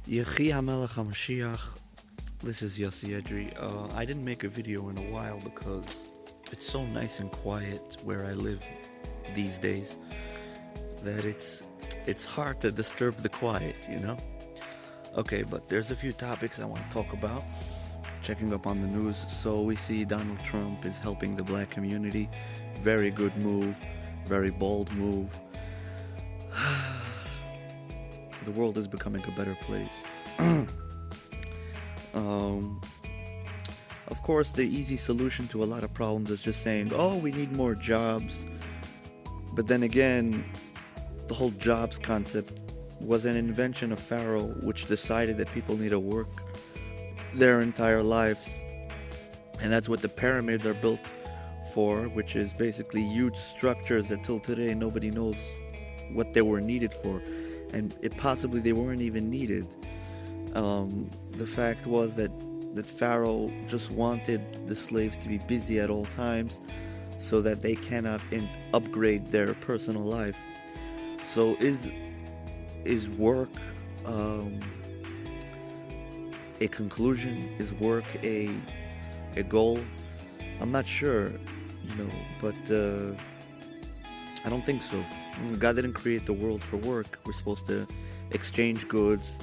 Yechi, המלך, המשיח. This is yossi, edery. I didn't make a video in a while because it's so nice and quiet where I live these days that it's hard to disturb the quiet, you know? Okay, but there's a few topics I want to talk about. Checking up on the news. So we see Donald Trump is helping the black community. Very good move. Very bold move. The world is becoming a better place. Of course, the easy solution to a lot of problems is just saying, oh, we need more jobs. But then again, the whole jobs concept was an invention of Pharaoh, which decided that people need to work their entire lives. And that's what the pyramids are built for, which is basically huge structures that till today nobody knows what they were needed for. And possibly they weren't even needed. The fact was that Pharaoh just wanted the slaves to be busy at all times so that they cannot upgrade their personal life. So is work a conclusion? Is work a goal? I'm not sure, but I don't think so. God didn't create the world for work. We're supposed to exchange goods.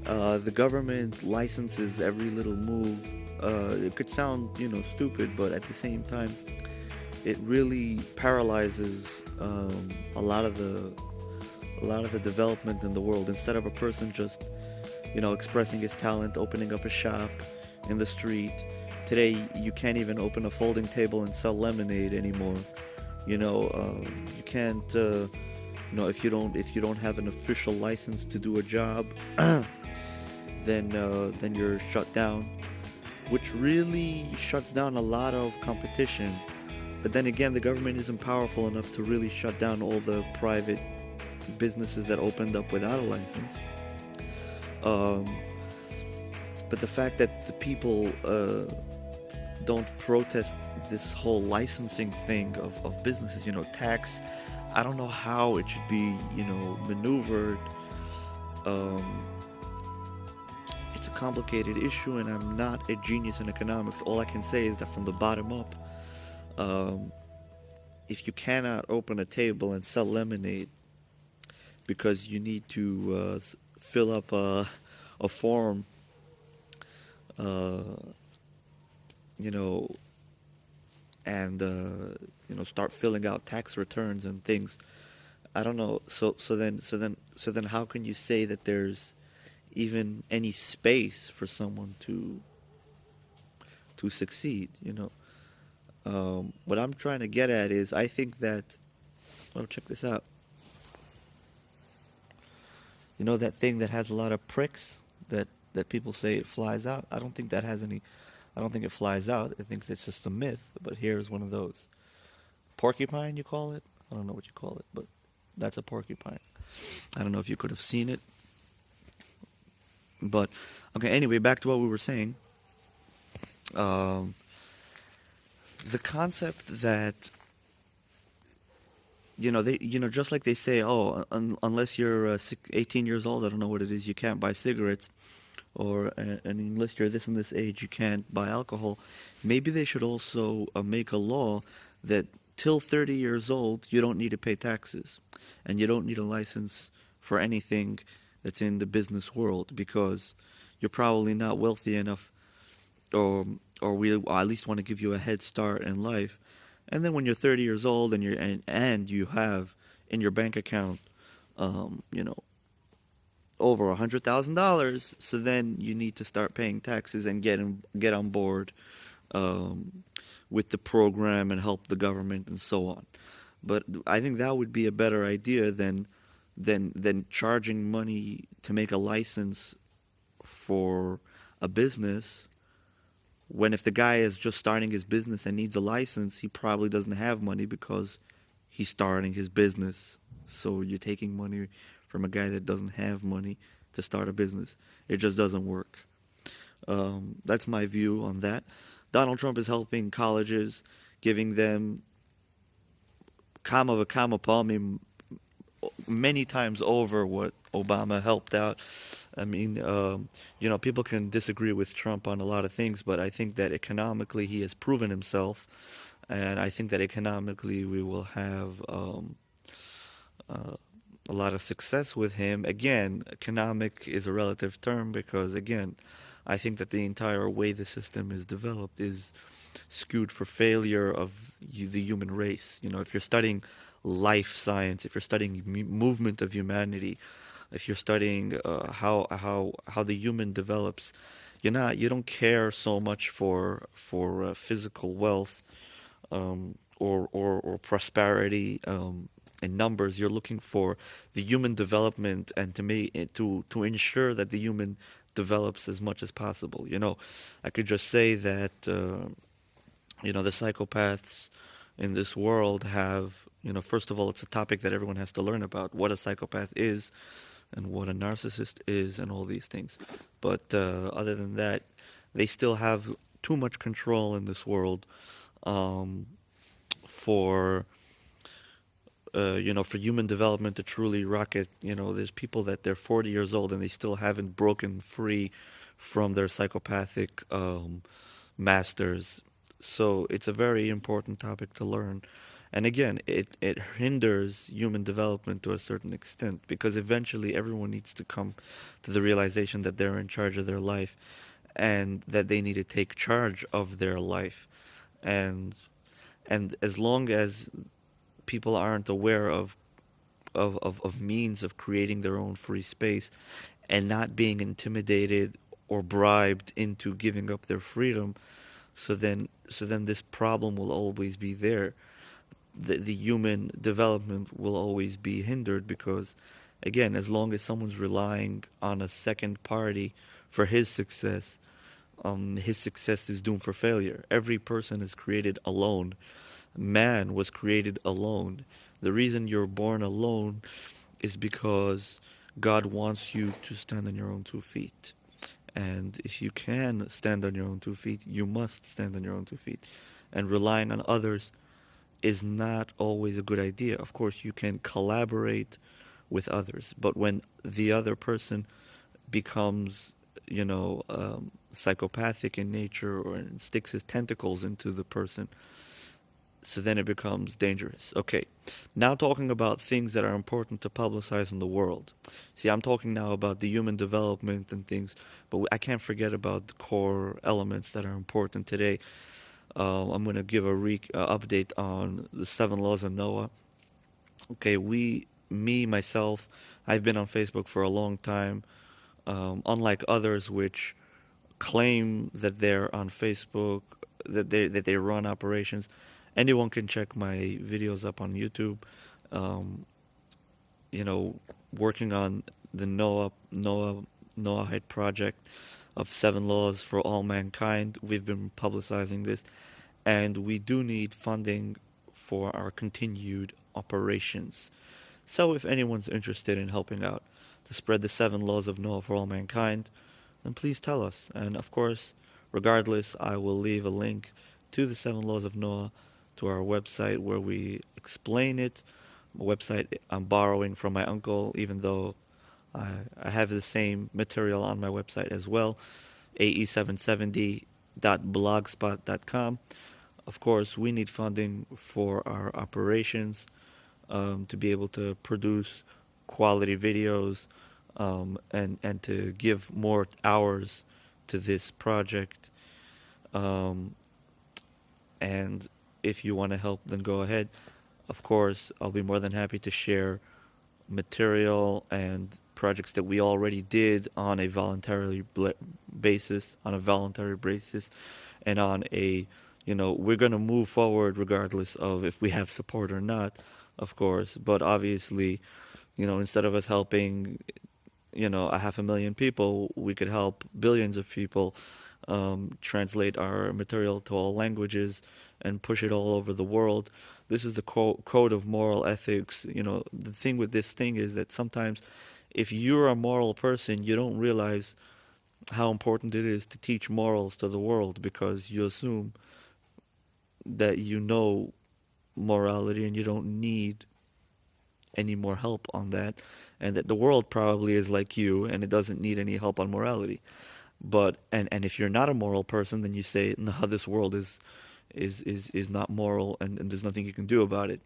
The government licenses every little move. It could sound, stupid, but at the same time, it really paralyzes a lot of the development in the world. Instead of a person just, expressing his talent, opening up a shop in the street. Today, you can't even open a folding table and sell lemonade anymore. You can't. If you don't have an official license to do a job, then you're shut down, which really shuts down a lot of competition. But then again, the government isn't powerful enough to really shut down all the private businesses that opened up without a license. But the fact that the people don't protest this whole licensing thing of businesses, tax, I don't know how it should be, maneuvered. It's a complicated issue, and I'm not a genius in economics. All I can say is that from the bottom up, if you cannot open a table and sell lemonade because you need to fill up a form, and start filling out tax returns and things. I don't know. So then how can you say that there's even any space for someone to succeed? What I'm trying to get at is, I think that, check this out. That thing that has a lot of pricks that people say it flies out? I don't think it flies out. I think it's just a myth. But here's one of those. Porcupine, you call it? I don't know what you call it, but that's a porcupine. I don't know if you could have seen it. But, okay, anyway, back to what we were saying. The concept that, just like they say, unless you're 18 years old, I don't know what it is, you can't buy cigarettes. And unless you're this and this age, you can't buy alcohol. Maybe they should also make a law that till 30 years old, you don't need to pay taxes. And you don't need a license for anything that's in the business world, because you're probably not wealthy enough, or we at least want to give you a head start in life. And then when you're 30 years old and you have in your bank account, over $100,000, so then you need to start paying taxes and get on board with the program and help the government and so on. But I think that would be a better idea than charging money to make a license for a business, when if the guy is just starting his business and needs a license, he probably doesn't have money because he's starting his business. So you're taking money from a guy that doesn't have money to start a business. It just doesn't work. That's my view on that. Donald Trump is helping colleges, giving them kama vekayam, think many times over what Obama helped out. I mean, people can disagree with Trump on a lot of things, but I think that economically he has proven himself, and I think that economically we will have a lot of success with him. Again, economic is a relative term because, again, I think that the entire way the system is developed is skewed for failure of the human race. If you're studying life science, if you're studying movement of humanity, if you're studying how the human develops, you don't care so much for physical wealth or prosperity in numbers. You're looking for the human development and to ensure that the human develops as much as possible. I could just say that the psychopaths in this world have, first of all, it's a topic that everyone has to learn about, what a psychopath is and what a narcissist is and all these things. But other than that, they still have too much control in this world for human development to truly rocket. There's people that they're 40 years old and they still haven't broken free from their psychopathic masters. So it's a very important topic to learn. And again, it hinders human development to a certain extent because eventually everyone needs to come to the realization that they're in charge of their life and that they need to take charge of their life. And as long as people aren't aware of means of creating their own free space and not being intimidated or bribed into giving up their freedom, so then this problem will always be there. The human development will always be hindered because, again, as long as someone's relying on a second party for his success is doomed for failure. Every person is created alone. Man was created alone. The reason you're born alone is because God wants you to stand on your own 2 feet. And if you can stand on your own 2 feet, you must stand on your own 2 feet. And relying on others is not always a good idea. Of course, you can collaborate with others, but when the other person becomes, psychopathic in nature or sticks his tentacles into the person, so then it becomes dangerous. Okay, now talking about things that are important to publicize in the world. See, I'm talking now about the human development and things, but I can't forget about the core elements that are important today. I'm going to give a update on the 7 laws of Noah. Okay, myself, I've been on Facebook for a long time. Unlike others which claim that they're on Facebook, that they run operations, anyone can check my videos up on YouTube. Working on the Noahide project of 7 laws for all mankind. We've been publicizing this, and we do need funding for our continued operations. So if anyone's interested in helping out to spread the 7 laws of Noah for all mankind, then please tell us. And of course, regardless, I will leave a link to the 7 laws of Noah to our website where we explain it. A website I'm borrowing from my uncle, even though I have the same material on my website as well, ae770.blogspot.com. Of course, we need funding for our operations to be able to produce quality videos and to give more hours to this project. And if you want to help, then go ahead. Of course, I'll be more than happy to share material and projects that we already did on a voluntary basis, and on a, we're going to move forward regardless of if we have support or not, of course. But obviously, instead of us helping, 500,000 people, we could help billions of people translate our material to all languages and push it all over the world. This is the code of moral ethics. The thing with this thing is that sometimes if you're a moral person, you don't realize how important it is to teach morals to the world because you assume that you know morality and you don't need any more help on that, and that the world probably is like you, and it doesn't need any help on morality. But and if you're not a moral person, then you say, no, this world is not moral, and there's nothing you can do about it.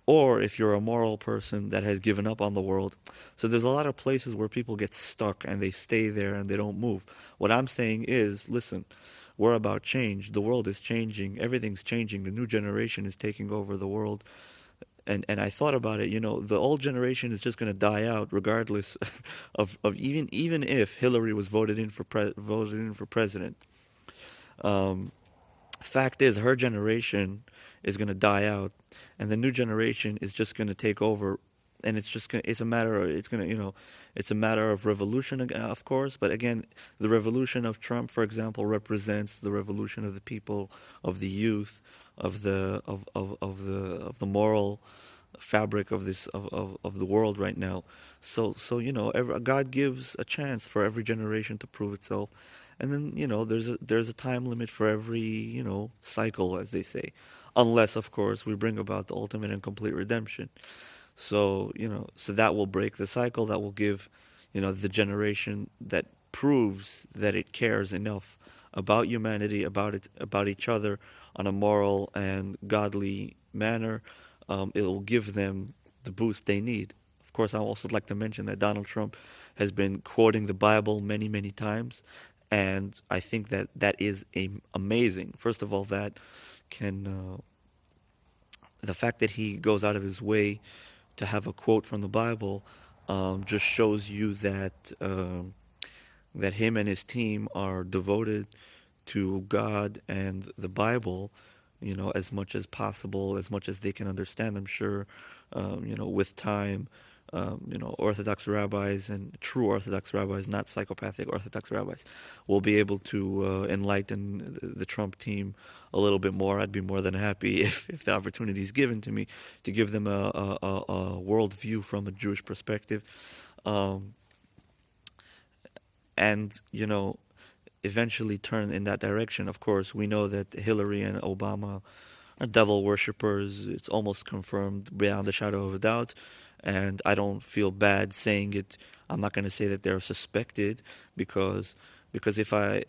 Or if you're a moral person that has given up on the world. So there's a lot of places where people get stuck and they stay there and they don't move. What I'm saying is, listen, we're about change. The world is changing. Everything's changing. The new generation is taking over the world. And I thought about it, the old generation is just going to die out regardless of even if Hillary was voted in for president. Fact is, her generation is going to die out, and the new generation is just going to take over, and it's a matter of revolution, of course. But again, the revolution of Trump, for example, represents the revolution of the people, of the youth, of the moral fabric of the world right now. So God gives a chance for every generation to prove itself, and then there's a time limit for every cycle, as they say, unless of course we bring about the ultimate and complete redemption. So so that will break the cycle. That will give the generation that proves that it cares enough about humanity, about each other on a moral and godly manner. It will give them the boost they need. Of course, I also like to mention that Donald Trump has been quoting the Bible many, many times, and I think that is amazing. First of all, the fact that he goes out of his way to have a quote from the Bible just shows you that him and his team are devoted to God and the Bible, as much as possible, as much as they can understand, I'm sure, with time, Orthodox rabbis and true Orthodox rabbis, not psychopathic Orthodox rabbis, will be able to enlighten the Trump team a little bit more. I'd be more than happy if the opportunity is given to me to give them a world view from a Jewish perspective. And eventually turn in that direction. Of course, we know that Hillary and Obama are devil worshippers. It's almost confirmed beyond a shadow of a doubt, and I don't feel bad saying it. I'm not going to say that they're suspected because if I,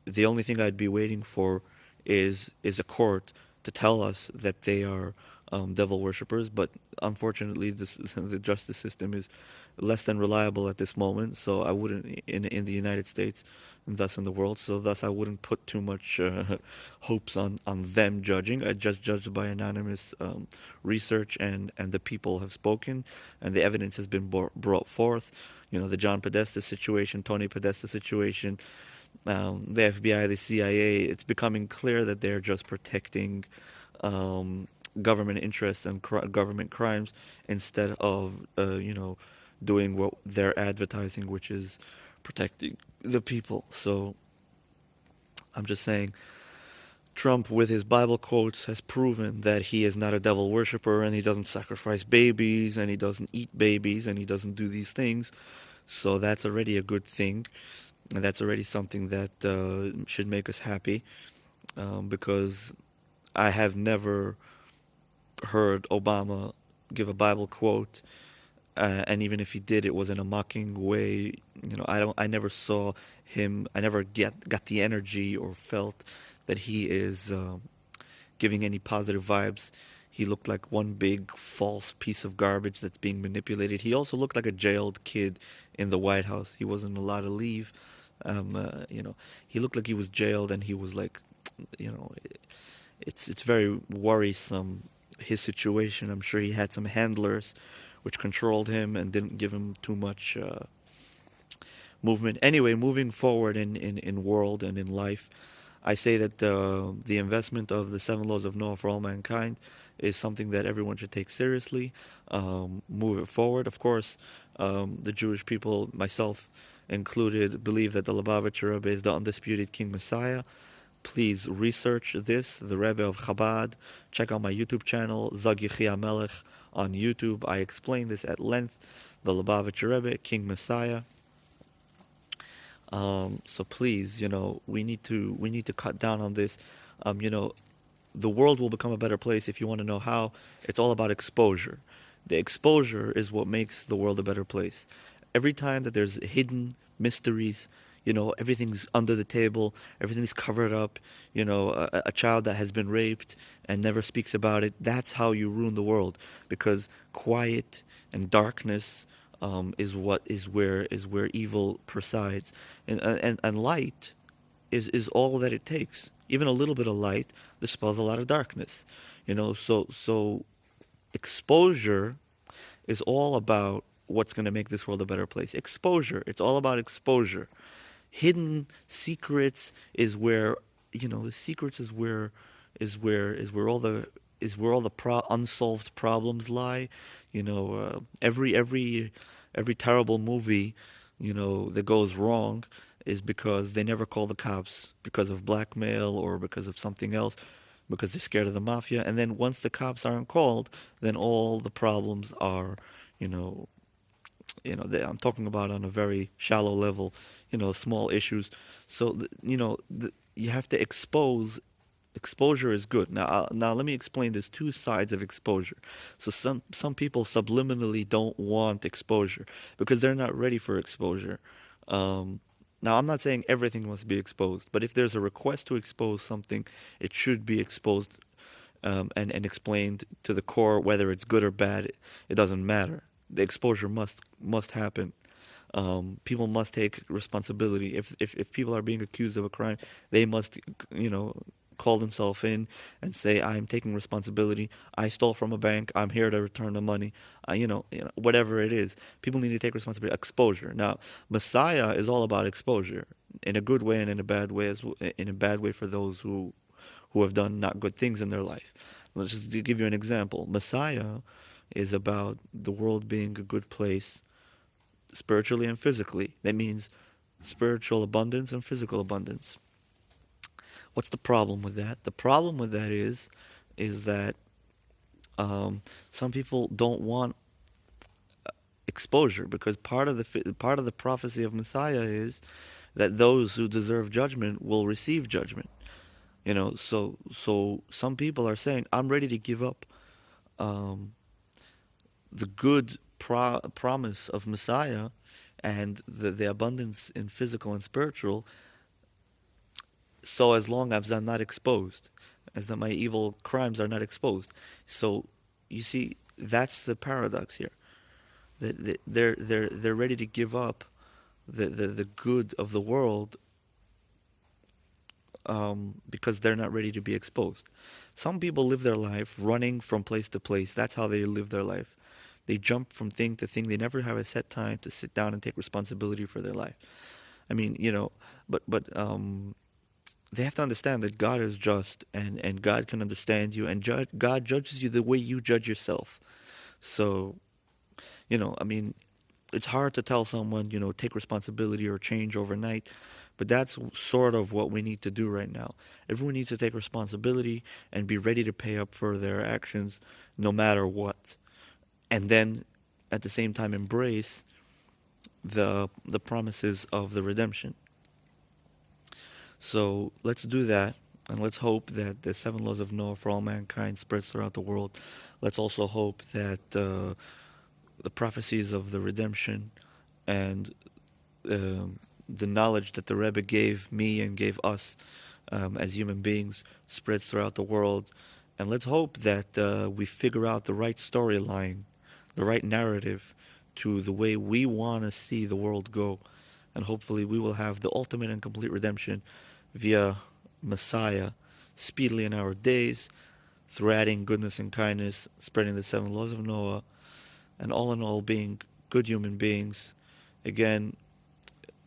the only thing I'd be waiting for is a court to tell us that they are devil worshippers. But unfortunately, the justice system is less than reliable at this moment, so I wouldn't, in the United States and thus in the world, so thus I wouldn't put too much hopes on them judging. I just judged by anonymous research, and the people have spoken, and the evidence has been brought forth. The John Podesta situation, Tony Podesta situation, the FBI, the CIA, it's becoming clear that they're just protecting government interests and government crimes instead of, doing what they're advertising, which is protecting the people. So I'm just saying, Trump, with his Bible quotes, has proven that he is not a devil worshiper, and he doesn't sacrifice babies, and he doesn't eat babies, and he doesn't do these things. So that's already a good thing, and that's already something that should make us happy, because I have never heard Obama give a Bible quote, and even if he did, it was in a mocking way. I never saw him. I never got the energy or felt that he is giving any positive vibes. He looked like one big false piece of garbage that's being manipulated. He also looked like a jailed kid in the White House. He wasn't allowed to leave. He looked like he was jailed, and he was like, it's very worrisome, his situation. I'm sure he had some handlers which controlled him and didn't give him too much movement. Anyway, moving forward in world and in life, I say that the investment of the 7 laws of Noah for all mankind is something that everyone should take seriously, move it forward. Of course, the Jewish people, myself included, believe that the Lubavitcher Rebbe is the undisputed King Messiah. Please research this, the Rebbe of Chabad. Check out my YouTube channel, Yechi, HaMelech, on YouTube. I explain this at length. The Lubavitcher Rebbe, King Messiah. So please, we need to cut down on this. The world will become a better place if you want to know how. It's all about exposure. The exposure is what makes the world a better place. Every time that there's hidden mysteries, everything's under the table, everything's covered up, a child that has been raped and never speaks about it, that's how you ruin the world. Because quiet and darkness is where evil presides, and light is all that it takes. Even a little bit of light dispels a lot of darkness. So exposure is all about what's going to make this world a better place. Exposure. It's all about exposure. Hidden secrets is where, the secrets is where all the unsolved problems lie. Every terrible movie, that goes wrong is because they never call the cops because of blackmail or because of something else, because they're scared of the mafia. And then once the cops aren't called, then all the problems are, I'm talking about on a very shallow level, small issues. So, you have to expose. Exposure is good. Now let me explain. There's two sides of exposure. So some people subliminally don't want exposure because they're not ready for exposure. Now, I'm not saying everything must be exposed, but if there's a request to expose something, it should be exposed and explained to the core. Whether it's good or bad, it doesn't matter. The exposure must happen. People must take responsibility. If people are being accused of a crime, they must, call themselves in and say, I'm taking responsibility. I stole from a bank. I'm here to return the money. Whatever it is, people need to take responsibility. Exposure. Now, Messiah is all about exposure, in a good way and in a bad way, in a bad way for those who have done not good things in their life. Let's just give you an example. Messiah is about the world being a good place, spiritually and physically. That means spiritual abundance and physical abundance. What's the problem with that? The problem with that is that some people don't want exposure, because part of the prophecy of Messiah is that those who deserve judgment will receive judgment. So some people are saying, I'm ready to give up the good promise of Messiah and the abundance in physical and spiritual, so as long as I'm not exposed, as that my evil crimes are not exposed. So you see, that's the paradox here. That they're ready to give up the good of the world because they're not ready to be exposed. Some people live their life running from place to place. That's how they live their life. They jump from thing to thing. They never have a set time to sit down and take responsibility for their life. I mean, but they have to understand that God is just, and God can understand you, and God judges you the way you judge yourself. So, it's hard to tell someone, take responsibility or change overnight, but that's sort of what we need to do right now. Everyone needs to take responsibility and be ready to pay up for their actions no matter what. And then, at the same time, embrace the promises of the redemption. So let's do that, and let's hope that the 7 laws of Noah for all mankind spreads throughout the world. Let's also hope that the prophecies of the redemption and the knowledge that the Rebbe gave me and gave us as human beings spreads throughout the world. And let's hope that we figure out the right storyline, the right narrative to the way we want to see the world go. And hopefully we will have the ultimate and complete redemption via Messiah speedily in our days, through adding goodness and kindness, spreading the 7 laws of Noah, and all in all being good human beings. Again,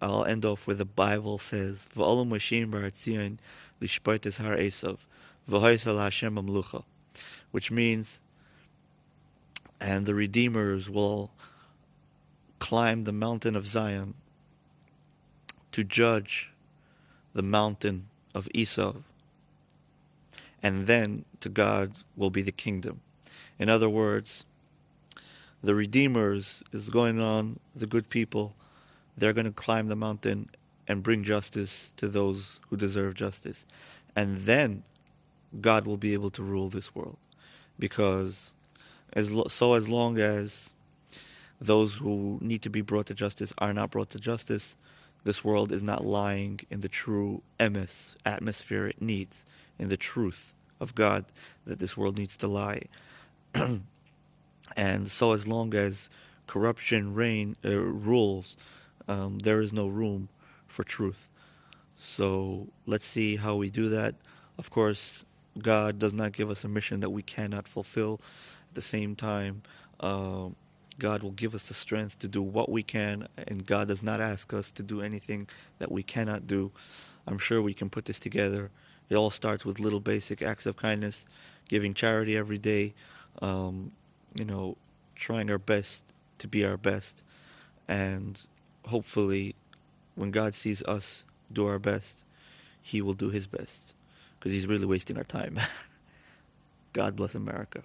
I'll end off with the Bible says, V'olam Moshiach b'Artzion lishpot es har Esav, v'hoysel Hashem amlucha, which means, and the redeemers will climb the mountain of Zion to judge the mountain of Esau, and then to God will be the kingdom. In other words, the redeemers is going on, the good people, they're going to climb the mountain and bring justice to those who deserve justice. And then God will be able to rule this world, because As long as those who need to be brought to justice are not brought to justice, this world is not lying in the true atmosphere it needs, in the truth of God that this world needs to lie. And so as long as corruption rules, there is no room for truth. So let's see how we do that. Of course, God does not give us a mission that we cannot fulfill. At the same time, God will give us the strength to do what we can, and God does not ask us to do anything that we cannot do. I'm sure we can put this together. It all starts with little basic acts of kindness, giving charity every day, trying our best to be our best, and hopefully when God sees us do our best, He will do His best, because He's really wasting our time. God bless America.